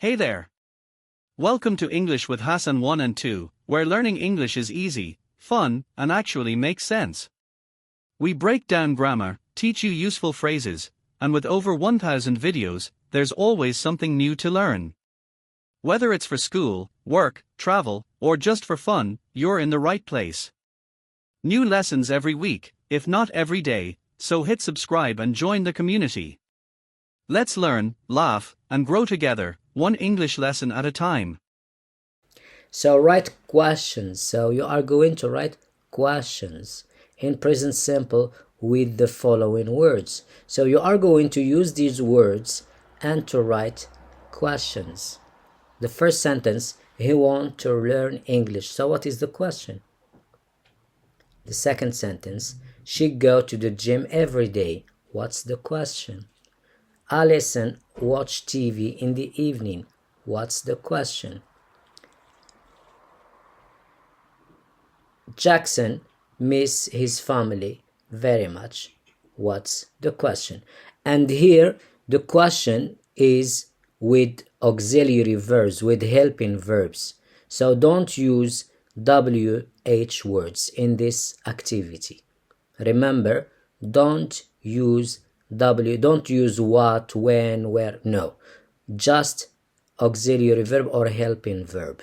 Hey there! Welcome to English with Hassan 1 and 2, where learning English is easy, fun, and actually makes sense. We break down grammar, teach you useful phrases, and with over 1,000 videos, there's always something new to learn. Whether it's for school, work, travel, or just for fun, you're in the right place. New lessons every week, if not every day, so hit subscribe and join the community. Let's learn, laugh, and grow together, one English lesson at a time. So write questions. So you are going to write questions in present simple with the following words. So you are going to use these words and to write questions. The first sentence, he wants to learn English. So what is the question? The second sentence, she go to the gym every day. What's the question? Alison watch TV in the evening. What's the question? Jackson miss his family very much. What's the question? And here the question is with auxiliary verbs, with helping verbs. So don't use WH words in this activity. Remember, don't use what, when, where, no. Just auxiliary verb or helping verb.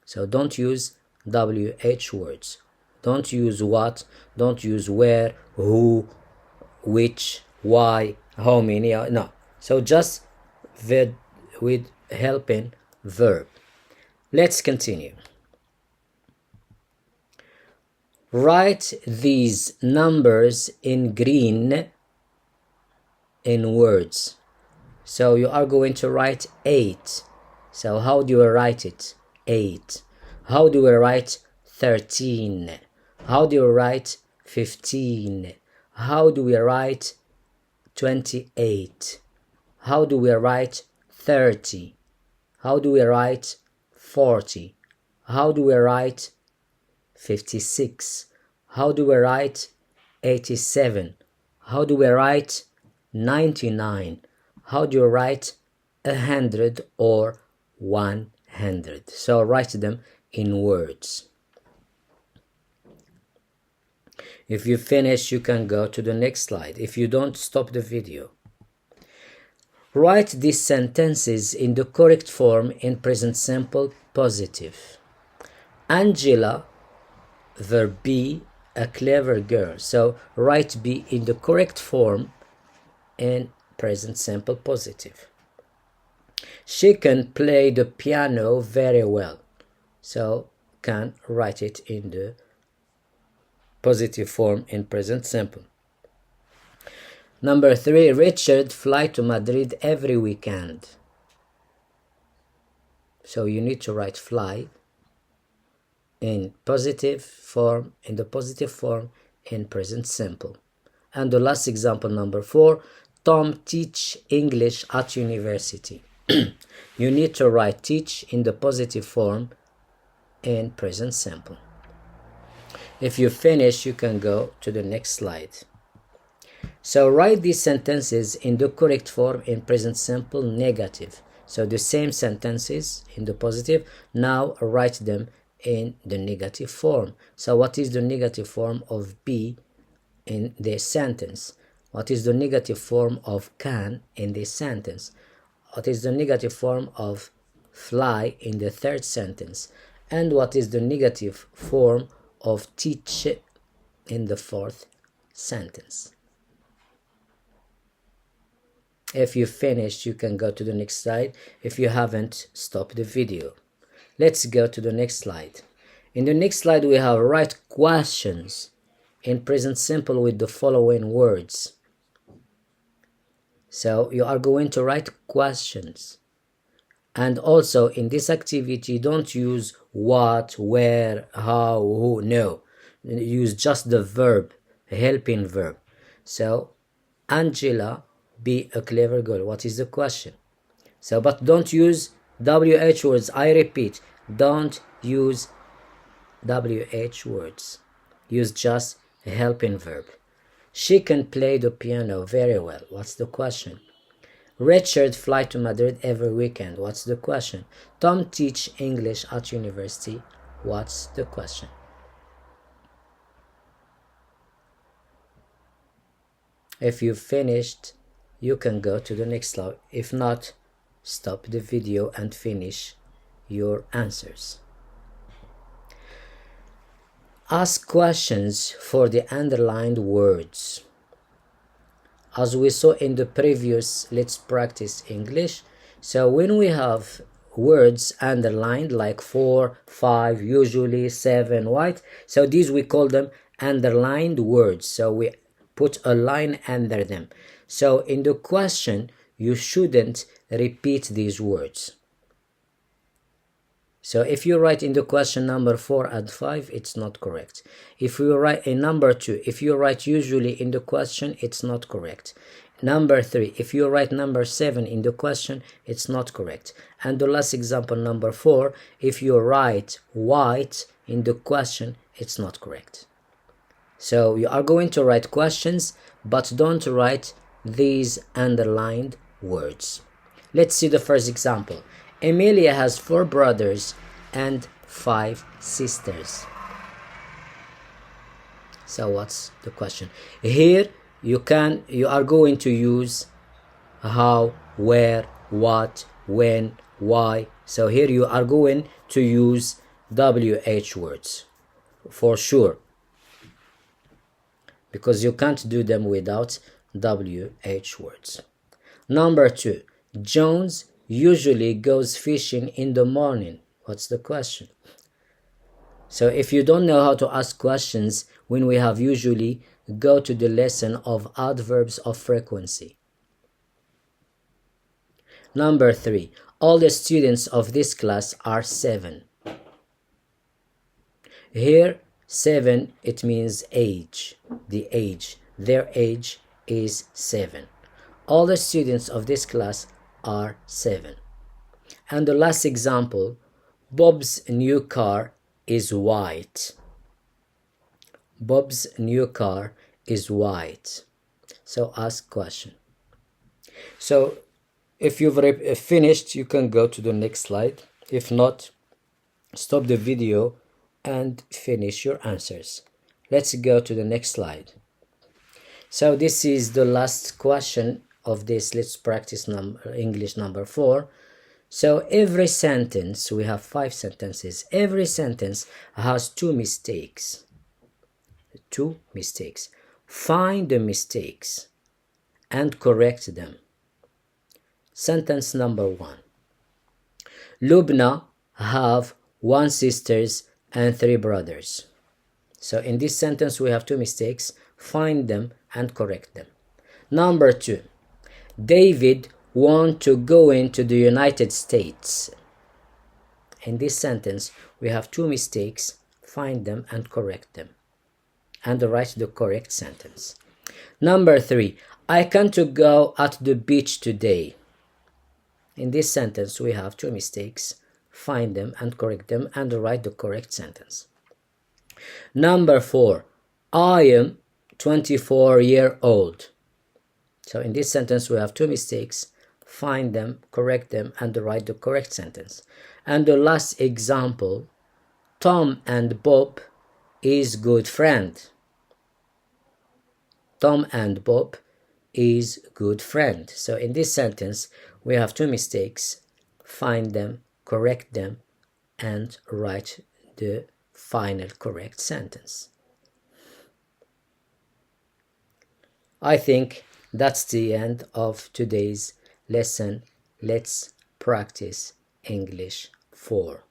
So don't use WH words. Don't use what, don't use where, who, which, why, how many, no. So just with helping verb. Let's continue. Write these numbers in green in words. So you are going to write 8. So how do you write it? 8. How do we write 13? How do you write 15? How do we write 28? How do we write 30? How do we write 40? How do we write 56? How do we write 87? How do we write 99? How do you write 100 or 100? So write them in words. If you finish, you can go to the next slide. If you don't, stop the video. Write these sentences in the correct form in present simple positive. Angela, verb be, a clever girl. So write be in the correct form in present simple positive. She can play the piano very well. So can write it in the positive form in present simple. Number 3, Richard fly to Madrid every weekend. So you need to write fly in positive form, in the positive form in present simple. And the last example, number 4, Tom teach English at university. You need to write teach in the positive form in present simple. If you finish, you can go to the next slide. So write these sentences in the correct form in present simple negative. So the same sentences in the positive, now write them in the negative form. So what is the negative form of be in this sentence? What is the negative form of can in this sentence? What is the negative form of fly in the third sentence? And what is the negative form of teach in the fourth sentence? If you finished, you can go to the next slide. If you haven't, stop the video. Let's go to the next slide. In the next slide, we have write questions in present simple with the following words. So you are going to write questions. And also in this activity, don't use what, where, how, who, no. Use just the verb, helping verb. So, Angela, be a clever girl. What is the question? So, but don't use WH words. I repeat, don't use WH words. Use just a helping verb. She can play the piano very well. What's the question? Richard fly to Madrid every weekend. What's the question? Tom teach English at university. What's the question? If you've finished, you can go to the next slide. If not, stop the video and finish your answers. Ask questions for the underlined words. As we saw in the previous Let's Practice English, so when we have words underlined like 4, 5, usually 7, right? So these we call them underlined words. So we put a line under them. So in the question, you shouldn't repeat these words. So if you write in the question number 4 and 5, it's not correct. If you write in number 2, if you write usually in the question, it's not correct. Number 3, if you write number 7 in the question, it's not correct. And the last example, number 4, if you write white in the question, it's not correct. So you are going to write questions, but don't write these underlined words. Let's see the first example. Emilia has 4 brothers and 5 sisters. So what's the question? Here you are going to use how, where, what, when, why. So here you are going to use WH words for sure, because you can't do them without WH words. Number 2, Jones usually goes fishing in the morning. What's the question? So if you don't know how to ask questions when we have usually, go to the lesson of adverbs of frequency. Number 3, all the students of this class are 7. Here 7, it means age, the age. Their age is 7. All the students of this class are 7. And the last example, Bob's new car is white. Bob's new car is white. So ask question. So if you've finished, you can go to the next slide. If not, stop the video and finish your answers. Let's go to the next slide. So this is the last question of this Let's Practice English number 4. So every sentence, we have 5 sentences. Every sentence has 2 mistakes. 2 mistakes. Find the mistakes and correct them. Sentence number 1. Lubna have 1 sister and 3 brothers. So in this sentence we have 2 mistakes. Find them and correct them. Number 2. David want to go into the United States. In this sentence we have 2 mistakes. Find them and correct them, and write the correct sentence. Number 3. I can't go at the beach today. In this sentence we have 2 mistakes. Find them and correct them, and write the correct sentence. Number 4. I am 24-year-old. So in this sentence we have 2 mistakes. Find them, correct them, and write the correct sentence. And the last example, Tom and Bob is good friend. Tom and Bob is good friend. So in this sentence we have 2 mistakes. Find them, correct them, and write the final correct sentence. I think that's the end of today's lesson. Let's practice English 4.